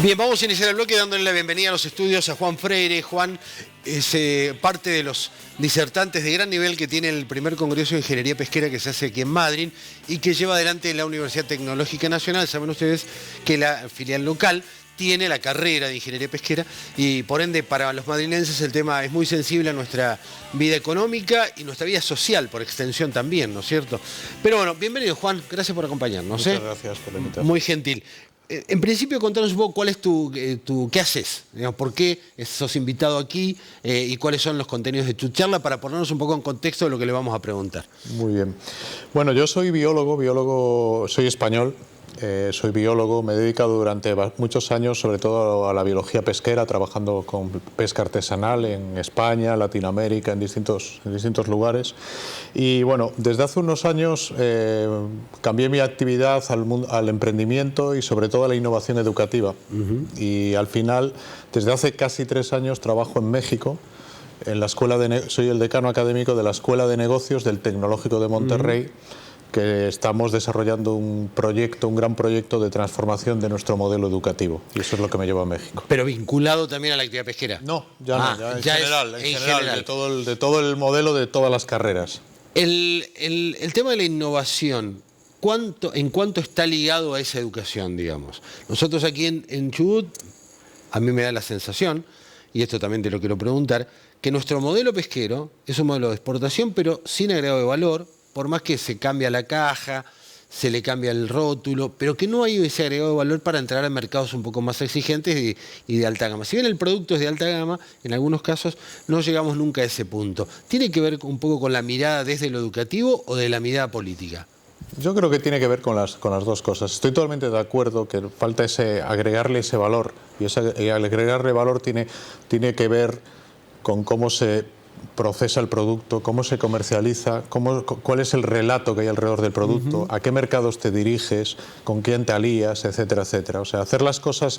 Bien, vamos a iniciar el bloque dándole la bienvenida a los estudios a Juan Freire. Juan es parte de los disertantes de gran nivel que tiene el primer Congreso de Ingeniería Pesquera que se hace aquí en Madrid y que lleva adelante la Universidad Tecnológica Nacional. Saben ustedes que la filial local tiene la carrera de Ingeniería Pesquera y por ende para los madrilenses el tema es muy sensible a nuestra vida económica y nuestra vida social por extensión también, ¿no es cierto? Pero bueno, bienvenido Juan, gracias por acompañarnos. Muchas gracias por la invitación. Muy gentil. En principio, contanos un poco cuál es qué haces, digamos, por qué sos invitado aquí y cuáles son los contenidos de tu charla para ponernos un poco en contexto de lo que le vamos a preguntar. Muy bien. Bueno, yo soy biólogo, soy español, soy biólogo, me he dedicado durante muchos años sobre todo a la biología pesquera, trabajando con pesca artesanal en España, Latinoamérica, en distintos lugares. Y bueno, desde hace unos años cambié mi actividad al emprendimiento y sobre todo a la innovación educativa. Y al final, desde hace casi 3 años trabajo en México. En la soy el decano académico de la Escuela de Negocios del Tecnológico de Monterrey, que estamos desarrollando un gran proyecto de transformación de nuestro modelo educativo. Y eso es lo que me lleva a México. ¿Pero vinculado también a la actividad pesquera? No, ya en general, de todo el modelo de todas las carreras. El tema de la innovación, ¿en cuánto está ligado a esa educación, digamos? Nosotros aquí en Chubut, a mí me da la sensación, y esto también te lo quiero preguntar, que nuestro modelo pesquero es un modelo de exportación, pero sin agregado de valor, por más que se cambia la caja, se le cambia el rótulo, pero que no hay ese agregado de valor para entrar a mercados un poco más exigentes y de alta gama. Si bien el producto es de alta gama, en algunos casos no llegamos nunca a ese punto. ¿Tiene que ver un poco con la mirada desde lo educativo o de la mirada política? Yo creo que tiene que ver con las dos cosas. Estoy totalmente de acuerdo que falta agregarle ese valor, y al agregarle valor tiene que ver con cómo se procesa el producto, cómo se comercializa, cuál es el relato que hay alrededor del producto, a qué mercados te diriges, con quién te alías, etcétera, etcétera. O sea, hacer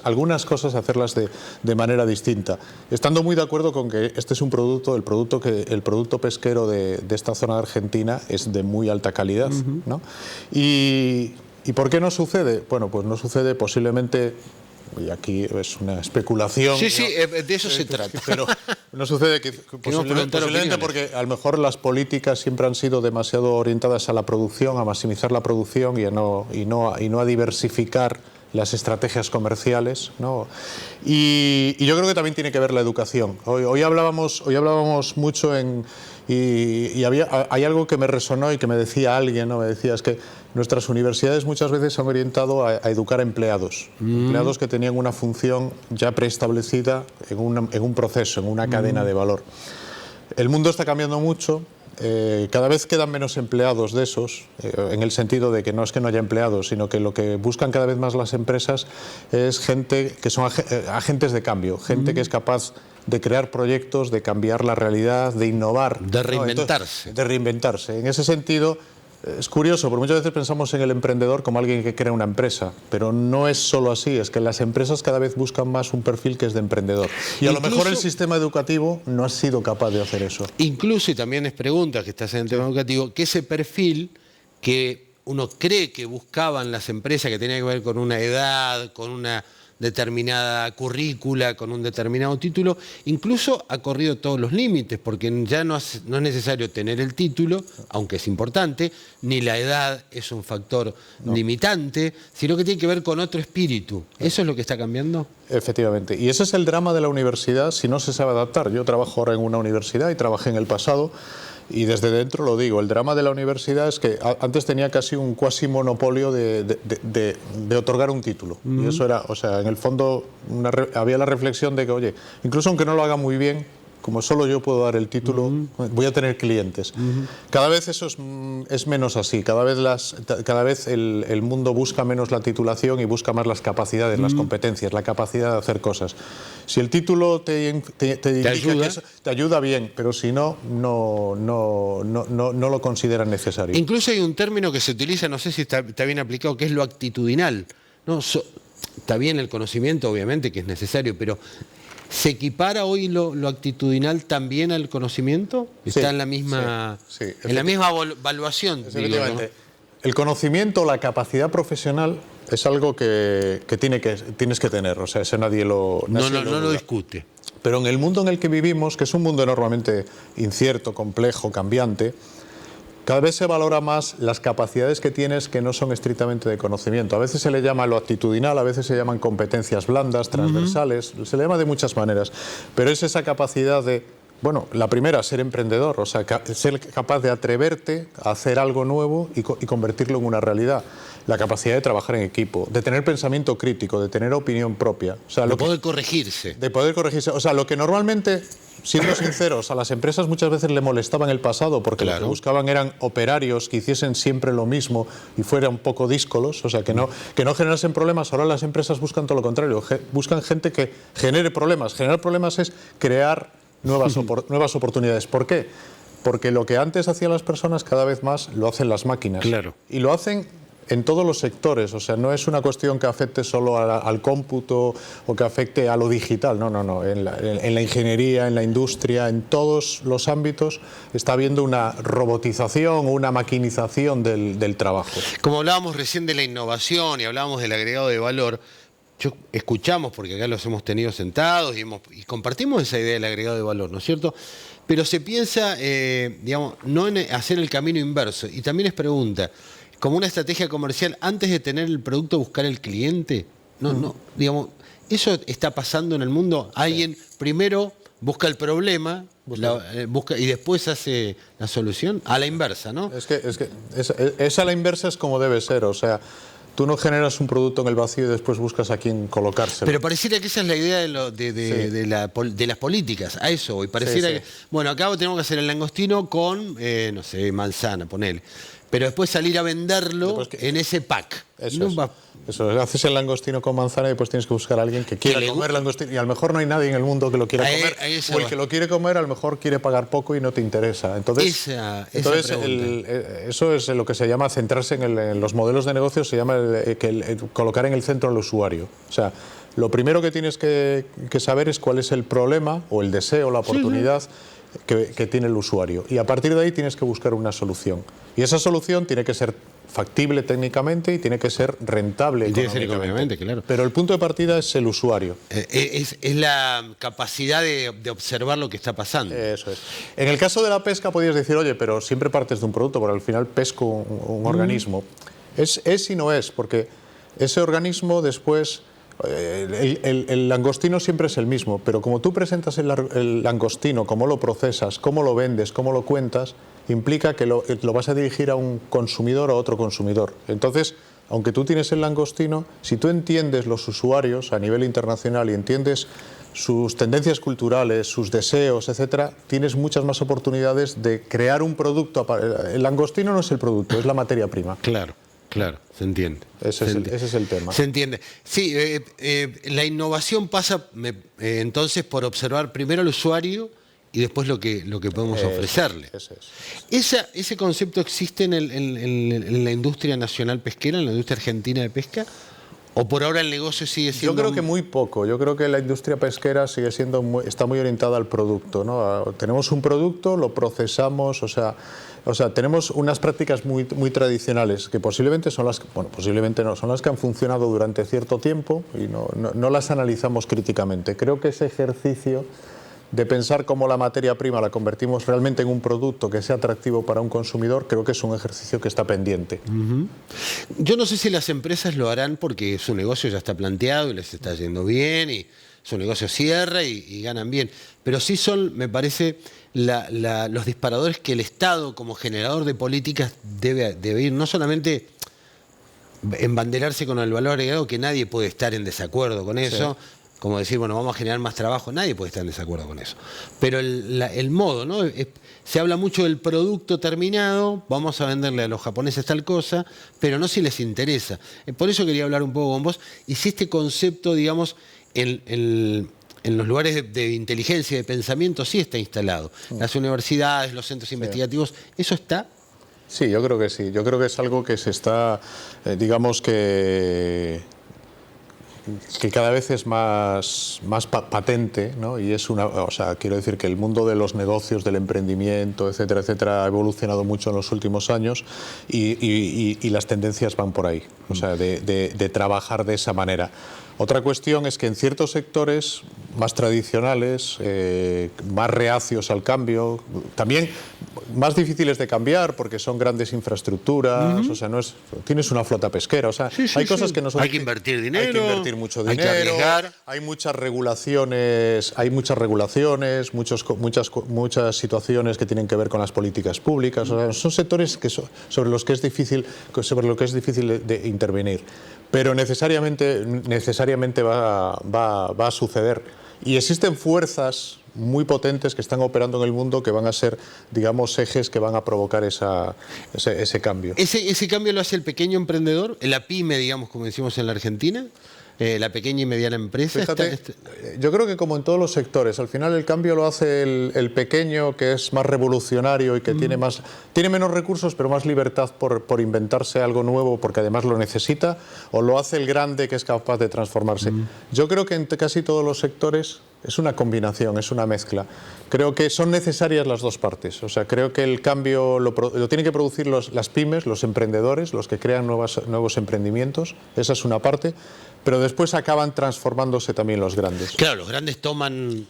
algunas cosas hacerlas de manera distinta. Estando muy de acuerdo con que este es un producto, el producto pesquero de esta zona de Argentina es de muy alta calidad, ¿no? ¿Y por qué no sucede? Bueno, pues no sucede posiblemente, y aquí es una especulación. Sí, sí, de eso se trata. Pero no sucede posiblemente porque a lo mejor las políticas siempre han sido demasiado orientadas a la producción, a maximizar la producción y no a diversificar las estrategias comerciales, ¿no? Y yo creo que también tiene que ver la educación. Hoy hablábamos mucho y hay algo que me resonó y que me decía alguien, ¿no? Me decía, es que nuestras universidades muchas veces se han orientado a educar a empleados, empleados que tenían una función ya preestablecida en un proceso, en una cadena de valor. El mundo está cambiando mucho. Cada vez quedan menos empleados de esos, en el sentido de que no es que no haya empleados, sino que lo que buscan cada vez más las empresas es gente que son agentes de cambio, gente que es capaz de crear proyectos, de cambiar la realidad, de innovar. De reinventarse. ¿No? De reinventarse. En ese sentido, es curioso, porque muchas veces pensamos en el emprendedor como alguien que crea una empresa, pero no es solo así, es que las empresas cada vez buscan más un perfil que es de emprendedor. Y a lo mejor el sistema educativo no ha sido capaz de hacer eso. Incluso, y también es pregunta que estás en el tema educativo, que ese perfil que uno cree que buscaban las empresas, que tenía que ver con una edad, con una determinada currícula, con un determinado título, incluso ha corrido todos los límites, porque ya no es necesario tener el título, aunque es importante, ni la edad es un factor limitante, sino que tiene que ver con otro espíritu. ¿Eso es lo que está cambiando? Efectivamente, y ese es el drama de la universidad si no se sabe adaptar. Yo trabajo ahora en una universidad y trabajé en el pasado, y desde dentro lo digo, el drama de la universidad es que antes tenía casi un cuasi monopolio de otorgar un título. Y eso era, o sea, en el fondo había la reflexión de que, oye, incluso aunque no lo haga muy bien, como solo yo puedo dar el título, voy a tener clientes. Cada vez eso es menos así, cada vez el mundo busca menos la titulación y busca más las capacidades, las competencias, la capacidad de hacer cosas. Si el título te ayuda bien, pero si no lo consideran necesario. Incluso hay un término que se utiliza, no sé si está bien aplicado, que es lo actitudinal. ¿No? Está bien el conocimiento, obviamente, que es necesario, pero ¿se equipara hoy lo actitudinal también al conocimiento? ¿Está en la misma, en la misma evaluación? Efectivamente. El conocimiento, la capacidad profesional Es algo que tienes que tener, o sea, eso nadie lo... No lo discute. Pero en el mundo en el que vivimos, que es un mundo enormemente incierto, complejo, cambiante, cada vez se valora más las capacidades que tienes que no son estrictamente de conocimiento. A veces se le llama lo actitudinal, a veces se llaman competencias blandas, transversales, se le llama de muchas maneras, pero es esa capacidad de, bueno, la primera, ser emprendedor, o sea, ser capaz de atreverte a hacer algo nuevo y convertirlo en una realidad. La capacidad de trabajar en equipo, de tener pensamiento crítico, de tener opinión propia. O sea, de poder corregirse. De poder corregirse. O sea, lo que normalmente, siendo sinceros, a las empresas muchas veces le molestaba en el pasado porque lo que buscaban eran operarios que hiciesen siempre lo mismo y fueran un poco díscolos, o sea, que no generasen problemas. Ahora las empresas buscan todo lo contrario, buscan gente que genere problemas. Generar problemas es crear nuevas oportunidades. ¿Por qué? Porque lo que antes hacían las personas cada vez más lo hacen las máquinas. Claro. Y lo hacen en todos los sectores, o sea, no es una cuestión que afecte solo al cómputo o que afecte a lo digital, no, en la ingeniería, en la industria, en todos los ámbitos está habiendo una robotización o una maquinización del trabajo. Como hablábamos recién de la innovación y hablábamos del agregado de valor, escuchamos, porque acá los hemos tenido sentados y compartimos esa idea del agregado de valor, ¿no es cierto? Pero se piensa, digamos, no en hacer el camino inverso, y también es pregunta, como una estrategia comercial, antes de tener el producto, buscar el cliente. No, digamos, eso está pasando en el mundo. Alguien primero busca el problema y después hace la solución a la inversa, ¿no? Es a la inversa, es como debe ser, o sea, tú no generas un producto en el vacío y después buscas a quién colocárselo. Pero pareciera que esa es la idea de las políticas, a eso voy. Pareciera que, bueno, acá tenemos que hacer el langostino con, no sé, manzana, ponele. Pero después salir a venderlo en ese pack. Eso, haces el langostino con manzana y después tienes que buscar a alguien que quiera comer langostino. Y a lo mejor no hay nadie en el mundo que lo quiera comer. O el que lo quiere comer a lo mejor quiere pagar poco y no te interesa. Entonces eso es lo que se llama centrarse en los modelos de negocio, se llama colocar en el centro al usuario. O sea, lo primero que tienes que saber es cuál es el problema o el deseo, la oportunidad que tiene el usuario. Y a partir de ahí tienes que buscar una solución. Y esa solución tiene que ser factible técnicamente y tiene que ser rentable económicamente, claro. Pero el punto de partida es el usuario. Es la capacidad de observar lo que está pasando. Eso es. En el caso de la pesca podrías decir, oye, pero siempre partes de un producto, porque al final pesco un organismo. Es y no es, porque ese organismo después... El langostino siempre es el mismo, pero como tú presentas el langostino, cómo lo procesas, cómo lo vendes, cómo lo cuentas, implica que lo vas a dirigir a un consumidor o a otro consumidor. Entonces, aunque tú tienes el langostino, si tú entiendes los usuarios a nivel internacional y entiendes sus tendencias culturales, sus deseos, etcétera, tienes muchas más oportunidades de crear un producto. El langostino no es el producto, es la materia prima. Claro, se entiende. Ese es el tema. Se entiende. Sí, la innovación pasa entonces por observar primero al usuario y después lo que podemos ofrecerle. ¿Ese concepto existe en la industria nacional pesquera, en la industria argentina de pesca? ¿O por ahora el negocio sigue siendo...? Yo creo que muy poco. Yo creo que la industria pesquera está muy orientada al producto, ¿no? Tenemos un producto, lo procesamos, o sea, tenemos unas prácticas muy tradicionales que posiblemente son las que han funcionado durante cierto tiempo y no las analizamos críticamente. Creo que ese ejercicio de pensar cómo la materia prima la convertimos realmente en un producto que sea atractivo para un consumidor, creo que es un ejercicio que está pendiente. Yo no sé si las empresas lo harán porque su negocio ya está planteado y les está yendo bien y su negocio cierra y ganan bien, pero sí son, me parece, los disparadores que el Estado como generador de políticas debe ir, no solamente embanderarse con el valor agregado, que nadie puede estar en desacuerdo con eso, como decir, bueno, vamos a generar más trabajo, nadie puede estar en desacuerdo con eso. Pero el modo, ¿no? Se habla mucho del producto terminado, vamos a venderle a los japoneses tal cosa, pero no si les interesa. Por eso quería hablar un poco con vos, y si este concepto, digamos, en los lugares de inteligencia y de pensamiento sí está instalado. Las universidades, los centros investigativos, ¿eso está? Sí, yo creo que sí. Yo creo que es algo que se está, digamos que que cada vez es más patente, ¿no? Y es o sea, quiero decir que el mundo de los negocios, del emprendimiento, etcétera, etcétera, ha evolucionado mucho en los últimos años y las tendencias van por ahí, o sea, de trabajar de esa manera. Otra cuestión es que en ciertos sectores más tradicionales, más reacios al cambio, también más difíciles de cambiar porque son grandes infraestructuras, o sea, tienes una flota pesquera, o sea, hay cosas que no son... Hay que invertir dinero, hay que invertir mucho dinero, hay que arriesgar. Hay muchas regulaciones, muchas situaciones que tienen que ver con las políticas públicas, o sea, son sectores sobre los que es difícil de intervenir. Pero necesariamente va a suceder. Y existen fuerzas muy potentes que están operando en el mundo que van a ser, digamos, ejes que van a provocar ese cambio. ¿Ese cambio lo hace el pequeño emprendedor, la pyme, digamos, como decimos en la Argentina? La pequeña y mediana empresa. Fíjate, yo creo que como en todos los sectores, al final el cambio lo hace el pequeño, que es más revolucionario y que tiene menos recursos, pero más libertad por inventarse algo nuevo, porque además lo necesita, o lo hace el grande, que es capaz de transformarse. Yo creo que en casi todos los sectores es una combinación, es una mezcla. Creo que son necesarias las dos partes. O sea, creo que el cambio lo tienen que producir las pymes, los emprendedores, los que crean nuevos emprendimientos. Esa es una parte. Pero después acaban transformándose también los grandes. Claro, los grandes toman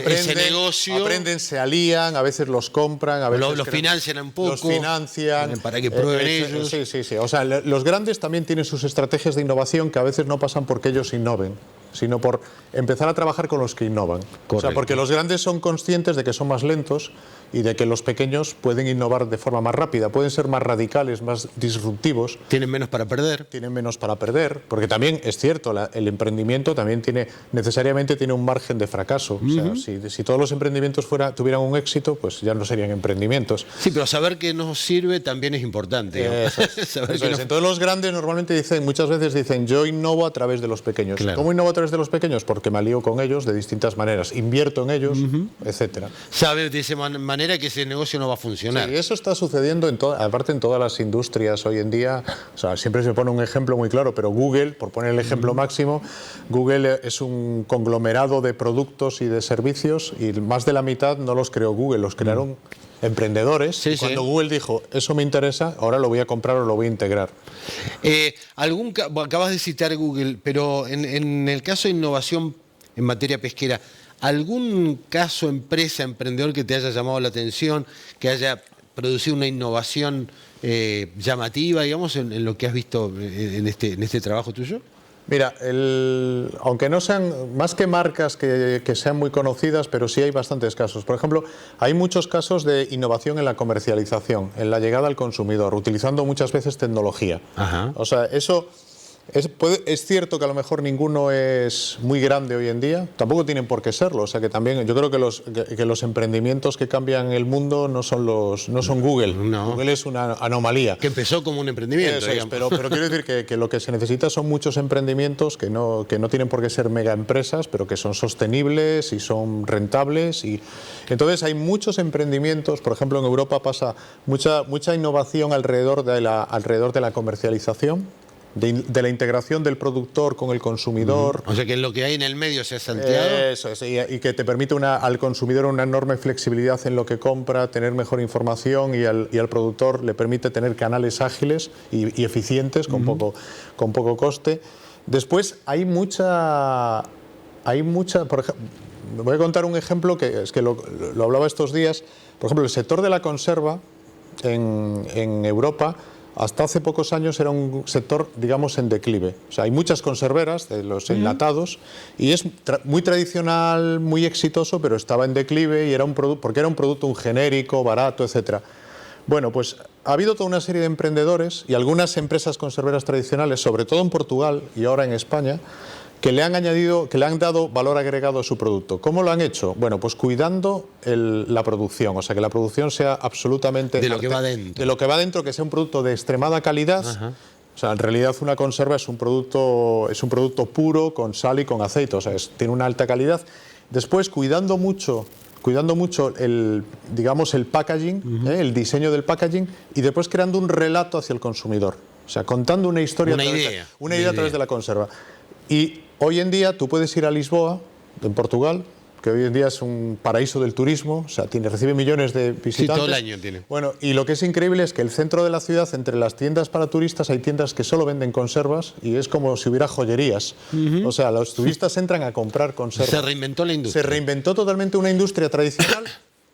ese negocio, aprenden, se alían, a veces los compran, a veces los financian un poco, los financian para que prueben ellos. Sí. O sea, los grandes también tienen sus estrategias de innovación que a veces no pasan porque ellos innoven, sino por empezar a trabajar con los que innovan. Correcto. O sea, porque los grandes son conscientes de que son más lentos y de que los pequeños pueden innovar de forma más rápida, pueden ser más radicales, más disruptivos. Tienen menos para perder. Tienen menos para perder, porque también es cierto, el emprendimiento también necesariamente tiene un margen de fracaso. O sea, si todos los emprendimientos tuvieran un éxito, pues ya no serían emprendimientos. Sí, pero saber que nos sirve también es importante. Entonces los grandes normalmente muchas veces dicen, yo innovo a través de los pequeños. Claro. ¿Cómo innovo a través de los pequeños? Porque me alío con ellos de distintas maneras, invierto en ellos, etcétera. Sabe de esa manera que ese negocio no va a funcionar. Sí, eso está sucediendo aparte en todas las industrias hoy en día. O sea, siempre se pone un ejemplo muy claro, pero Google, por poner el ejemplo máximo, Google es un conglomerado de productos y de servicios y más de la mitad no los creó Google, los crearon emprendedores. Sí, cuando Google dijo, eso me interesa, ahora lo voy a comprar o lo voy a integrar. Acabas de citar Google, pero en el caso de innovación en materia pesquera, ¿algún caso, empresa, emprendedor que te haya llamado la atención, que haya producido una innovación llamativa, digamos, en lo que has visto en este trabajo tuyo? Mira, aunque no sean más que marcas que sean muy conocidas, pero sí hay bastantes casos. Por ejemplo, hay muchos casos de innovación en la comercialización, en la llegada al consumidor, utilizando muchas veces tecnología. Ajá. O sea, eso... Es cierto que a lo mejor ninguno es muy grande hoy en día, tampoco tienen por qué serlo, o sea que también yo creo que los emprendimientos que cambian el mundo no son Google. No. Google es una anomalía. Que empezó como un emprendimiento. Pero quiero decir que lo que se necesita son muchos emprendimientos que no tienen por qué ser mega empresas, pero que son sostenibles y son rentables. Y entonces hay muchos emprendimientos, por ejemplo en Europa pasa mucha innovación alrededor de la comercialización. De la integración del productor con el consumidor. O sea que lo que hay en el medio se ha salteado. Eso es, y que te permite al consumidor una enorme flexibilidad en lo que compra, tener mejor información y al productor le permite tener canales ágiles y eficientes con poco coste. Después hay mucha por ejemplo, voy a contar un ejemplo que lo hablaba estos días. Por ejemplo, el sector de la conserva en Europa hasta hace pocos años era un sector, digamos, en declive. O sea, hay muchas conserveras de los enlatados y es muy tradicional, muy exitoso, pero estaba en declive y porque era un producto genérico, barato, etcétera. Bueno, pues ha habido toda una serie de emprendedores y algunas empresas conserveras tradicionales, sobre todo en Portugal y ahora en España, que le han dado valor agregado a su producto. ¿Cómo lo han hecho? Bueno, pues cuidando la producción, o sea, que la producción sea absolutamente... De lo que va dentro. De lo que va dentro, que sea un producto de extremada calidad. Ajá. O sea, en realidad una conserva es un producto puro, con sal y con aceite, o sea, tiene una alta calidad. Después, cuidando mucho el packaging, el diseño del packaging, y después creando un relato hacia el consumidor. O sea, contando una historia, una idea a través de la conserva. Y Hoy en día tú puedes ir a Lisboa, en Portugal, que hoy en día es un paraíso del turismo, o sea, recibe millones de visitantes. Sí, todo el año tiene. Bueno, y lo que es increíble es que el centro de la ciudad, entre las tiendas para turistas, hay tiendas que solo venden conservas y es como si hubiera joyerías. O sea, los turistas entran a comprar conservas. Se reinventó la industria. Se reinventó totalmente una industria tradicional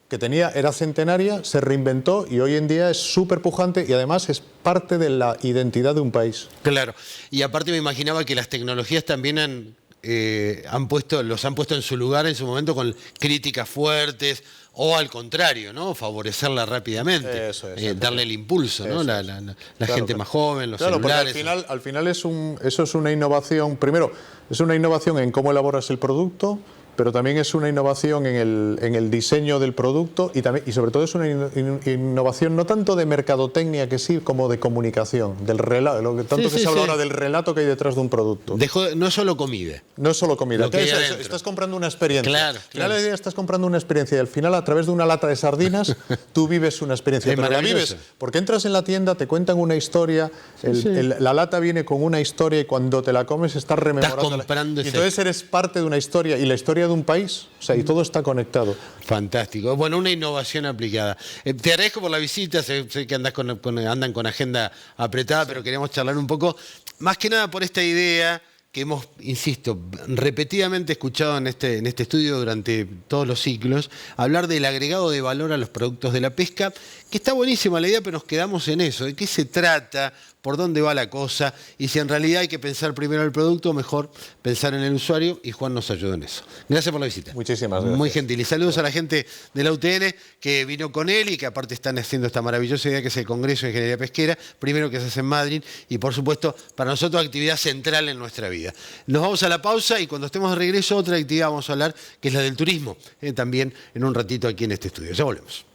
que era centenaria, se reinventó y hoy en día es súper pujante y además es parte de la identidad de un país. Claro, y aparte me imaginaba que las tecnologías también los han puesto en su lugar en su momento con críticas fuertes o al contrario, ¿no? Favorecerla rápidamente, darle el impulso, ¿no? La gente más joven, los celulares. Porque al final eso es una innovación, primero, es una innovación en cómo elaboras el producto, pero también es una innovación en el diseño del producto y sobre todo es una innovación no tanto de mercadotecnia que sí, como de comunicación, del relato, lo que tanto se habla ahora del relato que hay detrás de un producto. No es solo comida. No es solo comida. Estás comprando una experiencia. Claro. Estás comprando una experiencia y al final a través de una lata de sardinas tú vives una experiencia. Pero la vives porque entras en la tienda, te cuentan una historia, la lata viene con una historia y cuando te la comes estás rememorando. Y entonces eres parte de una historia y la historia de un país, o sea, y todo está conectado. Fantástico. Bueno, una innovación aplicada. Te agradezco por la visita, sé que andan con agenda apretada, pero queríamos charlar un poco, más que nada por esta idea que hemos, insisto, repetidamente escuchado en este estudio durante todos los ciclos, hablar del agregado de valor a los productos de la pesca, que está buenísima la idea, pero nos quedamos en eso, de qué se trata, por dónde va la cosa, y si en realidad hay que pensar primero el producto, mejor pensar en el usuario, y Juan nos ayudó en eso. Gracias por la visita. Muchísimas gracias. Muy gentil. Y saludos a la gente de la UTN que vino con él y que aparte están haciendo esta maravillosa idea que es el Congreso de Ingeniería Pesquera, primero que se hace en Madrid, y por supuesto, para nosotros actividad central en nuestra vida. Nos vamos a la pausa y cuando estemos de regreso, otra actividad vamos a hablar, que es la del turismo, también en un ratito aquí en este estudio. Ya volvemos.